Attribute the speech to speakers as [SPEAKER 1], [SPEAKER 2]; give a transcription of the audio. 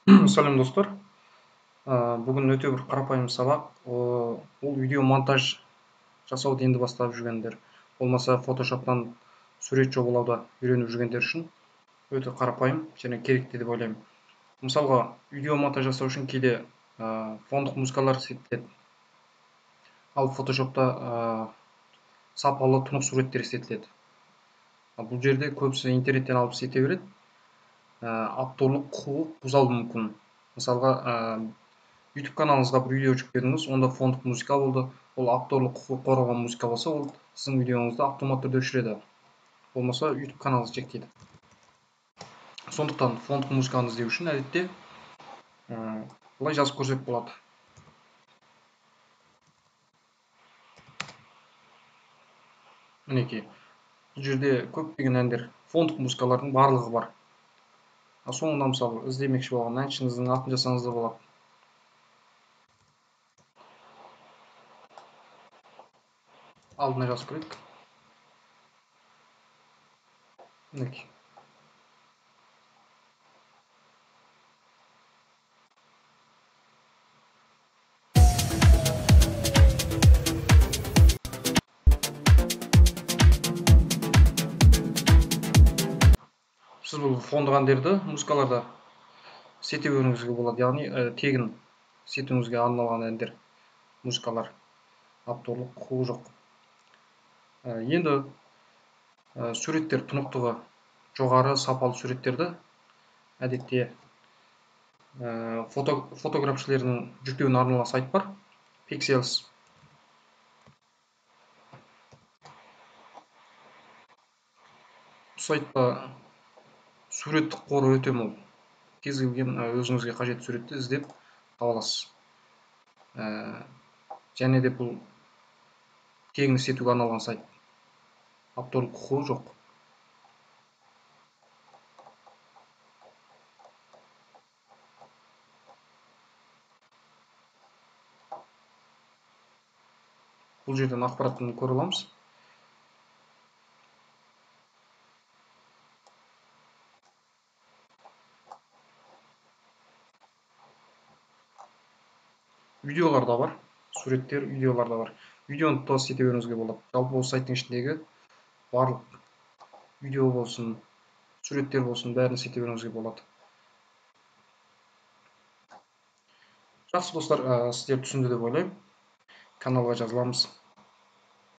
[SPEAKER 1] Салем достар. Бүгін өте бір қарапайым сабақ. Ол видео монтаж жасауды енді бастап жүргендер, болмаса фотошоптан сурет жобалауда үйреніп жүргендер үшін өте қарапайым және керекті деп ойлаймын. Мысалға, видео монтаж жасау үшін кейде фондық музыкалар істетіледі. Ал фотошопта сапалы тұнық суреттер істетіледі. Бұл жерде көбісі интернеттен алып істете береді. Авторлық құқық бұзылуы мүмкін. Мысалға, YouTube каналыңызға бір видео жүктедіңіз, онда фондық музыка болды. Ол авторлық құқық қорғалған музыка болса, ол сіздің видеоңызды автоматты түрде өшіреді. Болмаса YouTube каналыңызды шектейді. Сондықтан фондық музыканы іздеу үшін әдетте былай жазып көрсек болады. Мінекей, бұл жерде көптеген әндер, фондық музыкалардың барлығы бар. Соңында мысалы іздемекші болған әншіңіздің атын жазсаңыз да болады. Алдына жазып көрейік. Мінекей. Сіз бұл фондық әндерді музыкаларда сете беруіңізге болады, яғни тегін сетуіңізге арналған әндер, музыкалар, авторлық құқығы жоқ. Енді суреттер тұнықтығы жоғары сапалы суреттерді әдетте фотографшілердің жүктеуіне арналған сайт бар, Pexels. Бұл сайтта суреттік қоры өте мол. Кез келген өзіңізге қажетті суретті іздеп таба аласыз. Және де бұл тегін сетуге арналған сайт. Авторлық құқығы жоқ. Бұл жерден ақпараттан көре аламыз. Видеолар да бар, суреттер, видеолар да бар. Видеоны да сете беруіңізге болады. Жалпы осы сайттың ішіндегі барлық видео болсын, суреттер болсын, бәрін сете беруіңізге болады. Жақсы достар, сіздер түсінді деп ойлаймын. Каналға жазыламыз.